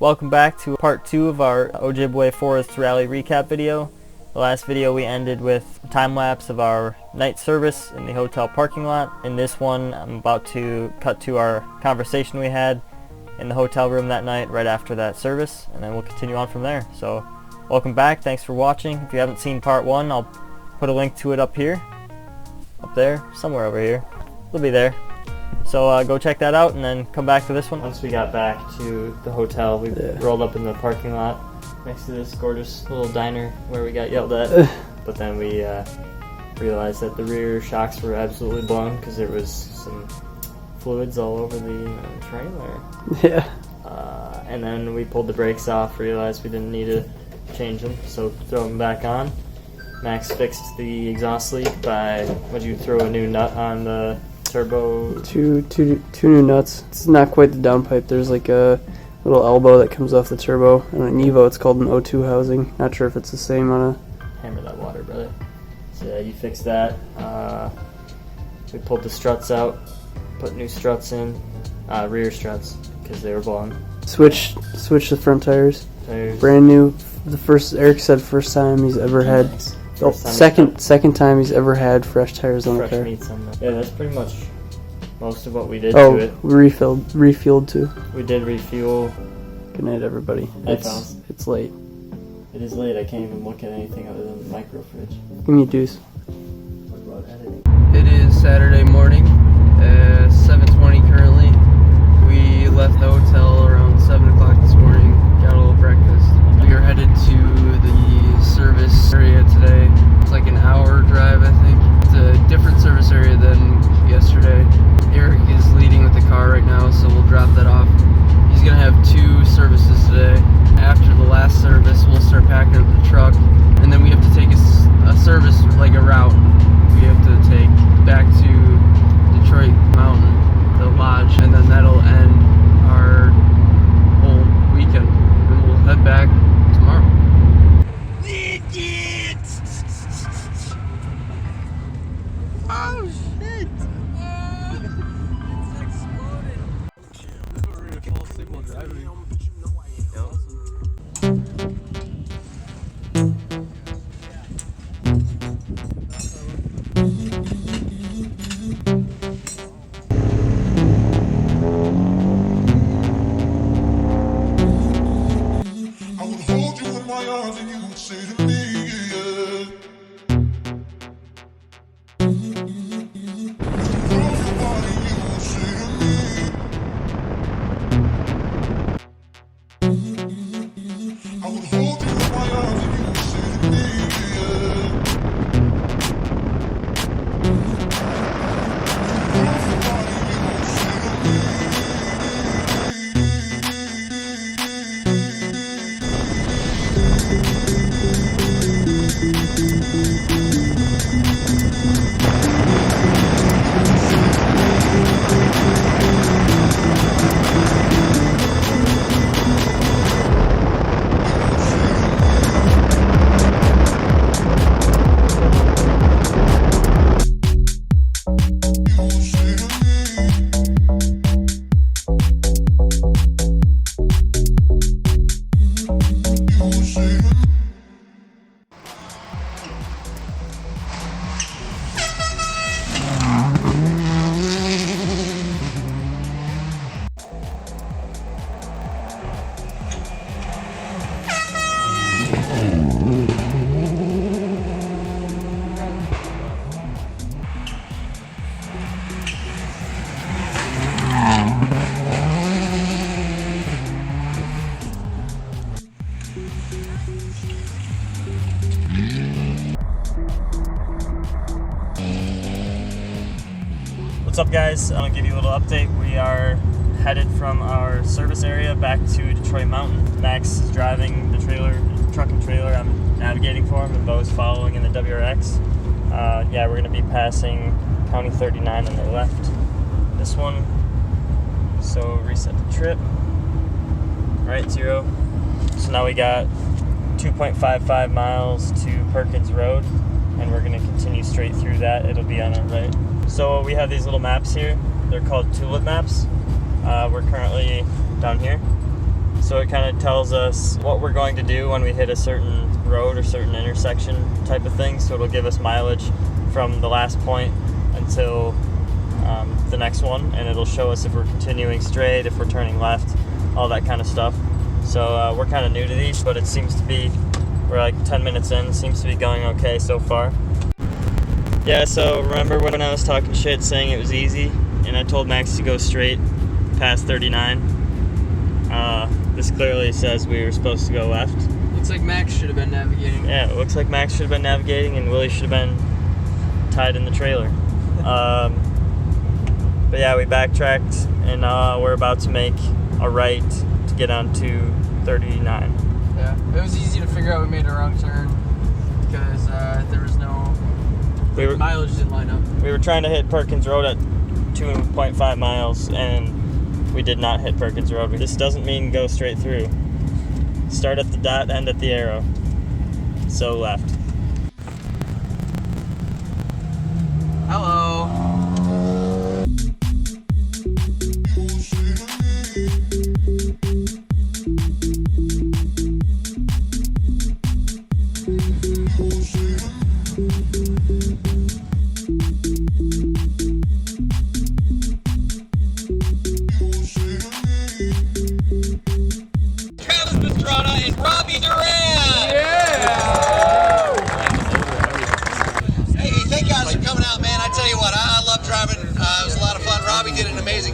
Welcome back to part 2 of our Ojibwe Forests Rally recap video. The last video we ended with a time-lapse of our night service in the hotel parking lot. In this one, I'm about to cut to our conversation we had in the hotel room that night right after that service, and then we'll continue on from there. So, welcome back, thanks for watching. If you haven't seen part 1, I'll put a link to it up here. Up there, somewhere over here. It'll be there. So go check that out and then come back to this one. Once we got back to the hotel, we rolled up in the parking lot next to this gorgeous little diner where we got yelled at. But then we realized that the rear shocks were absolutely blown because there was some fluids all over the trailer. Yeah. And then we pulled the brakes off, realized we didn't need to change them, so throw them back on. Max fixed the exhaust leak by, would you throw a new nut on the turbo? Two new nuts. It's not quite the downpipe. There's like a little elbow that comes off the turbo. On an Evo, it's called an O2 housing. Not sure if it's the same on a... Hammer that water, brother. So yeah, you fixed that. We pulled the struts out, put new struts in, rear struts, because they were blown. Switch the front tires. Brand new. Eric said first time he's ever had... Nice. Second time he's ever had fresh tires on the car. Yeah, that's pretty much most of what we did to it. We refueled too. We did refuel. Good night, everybody. It's late. It is late. I can't even look at anything other than the micro fridge. Give me a deuce. What about editing? It is Saturday morning, 7:20 currently. We left the hotel around 7 o'clock this morning. Got a little breakfast. We are headed to the service area today. It's like an hour drive, I think. It's a different service area than yesterday. Eric is leading with the car right now, so we'll drop that off. He's gonna have 2 services today. After the last service, we'll start packing up the truck, and then we have to take a service, like a route. We have to take back to Detroit Mountain, the lodge, and then that'll end our whole weekend. And we'll head back tomorrow. Oh shit! It's exploded. We're gonna fall asleep while driving. I would hold you in my arms and you would say to me, What's up, guys? I'm gonna give you a little update. We are headed from our service area back to Detroit Mountain. Max is driving the truck and trailer. I'm navigating for him, and Bo's following in the WRX. Yeah, we're gonna be passing County 39 on the left. This one. So reset the trip. Alright, 0. So now we got 2.55 miles to Perkins Road, and we're going to continue straight through that. It'll be on our right. So we have these little maps here. They're called tulip maps. We're currently down here. So it kind of tells us what we're going to do when we hit a certain road or certain intersection type of thing. So it'll give us mileage from the last point until the next one, and it'll show us if we're continuing straight, if we're turning left, all that kind of stuff. So we're kind of new to these, but it seems to be, we're like 10 minutes in, seems to be going okay so far. Yeah, so remember when I was talking shit saying it was easy, and I told Max to go straight past 39? This clearly says we were supposed to go left. Looks like Max should have been navigating. Yeah, it looks like Max should have been navigating and Willie should have been tied in the trailer. But yeah, we backtracked and we're about to make a right to get onto 39. Yeah, it was easy to figure out we made a wrong turn because there was no mileage didn't line up. We were trying to hit Perkins Road at 2.5 miles and we did not hit Perkins Road. This doesn't mean go straight through. Start at the dot, end at the arrow. So left. Hello.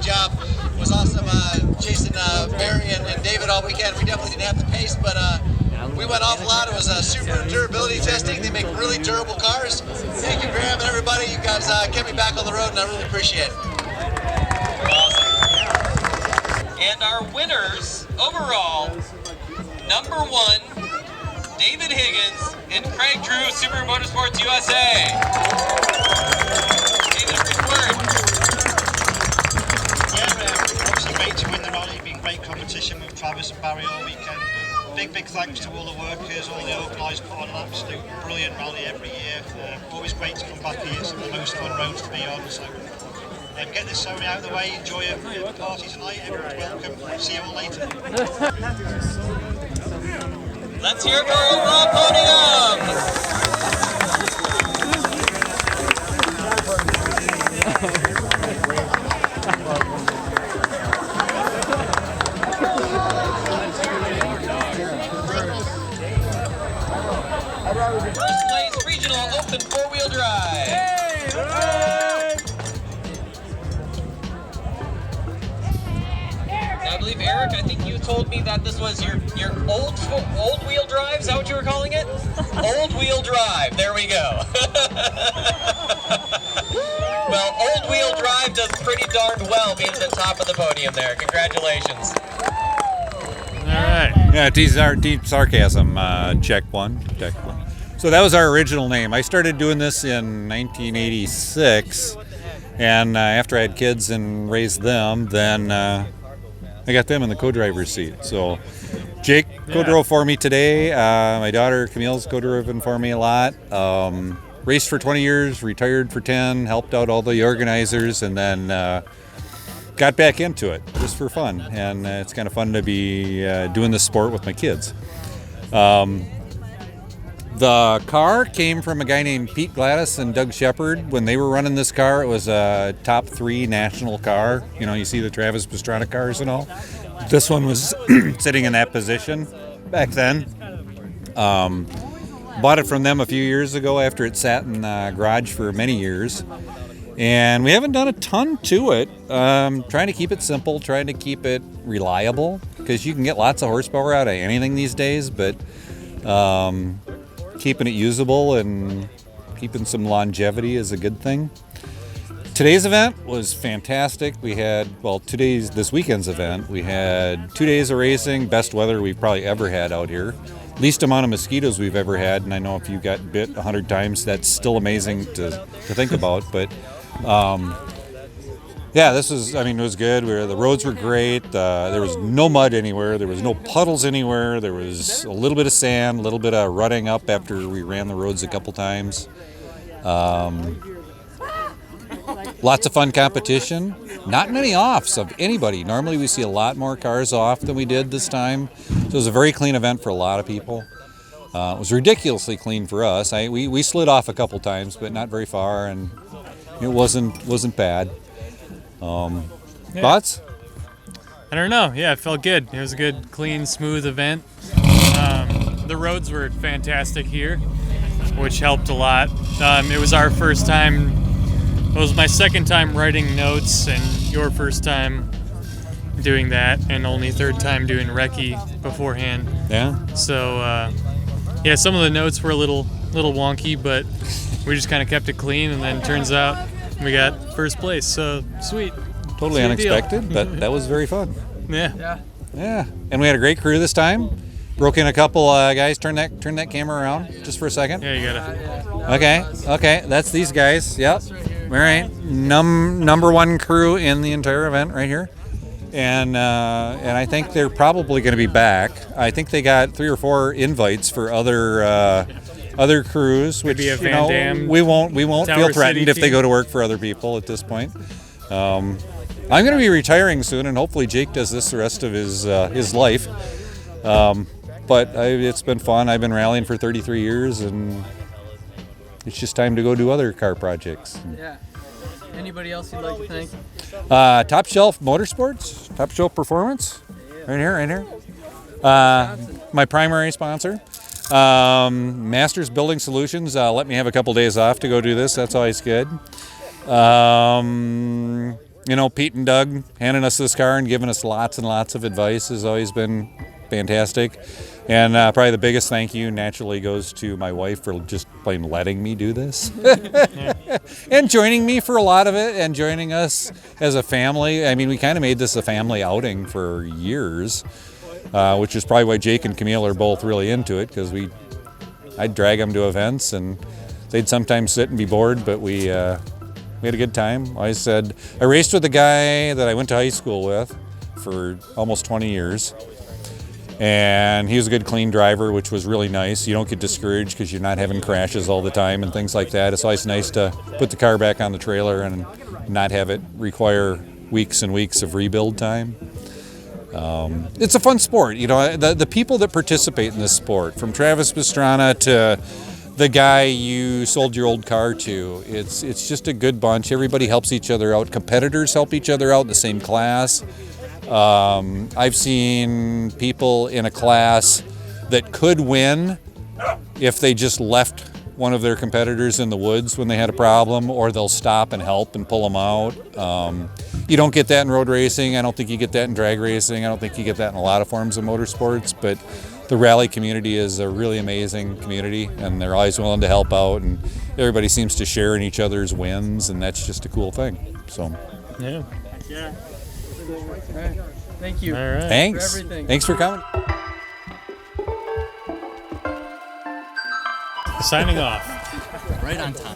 Job. It was awesome chasing Barry and David all weekend. We definitely didn't have the pace, but we went off a lot. It was super durability testing. They make really durable cars. Thank you, Graham and everybody. You guys kept me back on the road, and I really appreciate it. Awesome. And our winners overall, number 1, David Higgins and Craig Drew, Super Motorsports USA. David, a brief word. Great to win the rally, been great competition with Travis and Barry all weekend. Big thanks to all the workers, all the organised, put on an absolute brilliant rally every year. Always great to come back here, it's the most fun road to be on. So get this ceremony out of the way, enjoy the party tonight, everyone's welcome, see you all later. Let's hear it for our overall podium! First place regional open 4-wheel drive. Now, I believe Eric, I think you told me that this was your old wheel drive. Is that what you were calling it? Old wheel drive. There we go. Well, old wheel drive does pretty darn well being at the top of the podium there. Congratulations. All right. Yeah, tease our deep sarcasm. Check one. So that was our original name. I started doing this in 1986, and after I had kids and raised them, then I got them in the co-driver's seat. So Jake co-drove for me today. My daughter Camille's co-driven for me a lot. Raced for 20 years, retired for 10, helped out all the organizers, and then got back into it just for fun. And it's kind of fun to be doing this sport with my kids. The car came from a guy named Pete Gladys and Doug Shepard. When they were running this car, it was a top 3 national car. You know, you see the Travis Pastrana cars and all. This one was sitting in that position back then. Bought it from them a few years ago after it sat in the garage for many years. And we haven't done a ton to it. Trying to keep it simple, trying to keep it reliable, because you can get lots of horsepower out of anything these days, but keeping it usable and keeping some longevity is a good thing. Today's event was fantastic. We had, this weekend's event, we had 2 days of racing, best weather we've probably ever had out here. Least amount of mosquitoes we've ever had, and I know if you got bit 100 times, that's still amazing to think about, but yeah, it was good. The roads were great. There was no mud anywhere. There was no puddles anywhere. There was a little bit of sand, a little bit of rutting up after we ran the roads a couple times. A Lots of fun competition. Not many offs of anybody. Normally we see a lot more cars off than we did this time. So it was a very clean event for a lot of people. It was ridiculously clean for us. We slid off a couple times, but not very far, and it wasn't bad. Thoughts? I don't know. Yeah, it felt good. It was a good, clean, smooth event. The roads were fantastic here, which helped a lot. It was our first time. It was my second time writing notes, and your first time doing that, and only third time doing recce beforehand. Yeah. So, yeah, some of the notes were a little wonky, but we just kind of kept it clean, and then turns out we got first place. So sweet. Totally Sweet unexpected, deal. but that was very fun. Yeah. Yeah, and we had a great crew this time. Broke in a couple guys. Turn that camera around just for a second. Yeah, you gotta. Okay, that's these guys. Yep. All right, number one crew in the entire event right here, and I think they're probably going to be back. I think they got 3 or 4 invites for other crews, which Maybe a Van Dam we won't Tower feel threatened City if they team. go to work for other people at this point. I'm going to be retiring soon, and hopefully Jake does this the rest of his life. But it's been fun. I've been rallying for 33 years, and it's just time to go do other car projects. Yeah. Anybody else you'd like to thank? Top Shelf Motorsports, Top Shelf Performance, right here. My primary sponsor. Masters Building Solutions let me have a couple days off to go do this. That's always good. Pete and Doug handing us this car and giving us lots and lots of advice has always been fantastic. And probably the biggest thank you naturally goes to my wife for just plain letting me do this and joining me for a lot of it and joining us as a family. I mean, we kind of made this a family outing for years, which is probably why Jake and Camille are both really into it, because I'd drag them to events and they'd sometimes sit and be bored, but we had a good time. I raced with a guy that I went to high school with for almost 20 years. And he was a good, clean driver, which was really nice. You don't get discouraged because you're not having crashes all the time and things like that. It's always nice to put the car back on the trailer and not have it require weeks and weeks of rebuild time. It's a fun sport. The people that participate in this sport, from Travis Pastrana to the guy you sold your old car to, it's just a good bunch. Everybody helps each other out. Competitors help each other out in the same class. I've seen people in a class that could win if they just left one of their competitors in the woods when they had a problem, or they'll stop and help and pull them out. You don't get that in road racing. I don't think you get that in drag racing. I don't think you get that in a lot of forms of motorsports, but the rally community is a really amazing community, and they're always willing to help out, and everybody seems to share in each other's wins, and that's just a cool thing. So, Yeah. All right. Thank you. All right. thanks. For everything. Thanks for coming. Signing off. Right on time.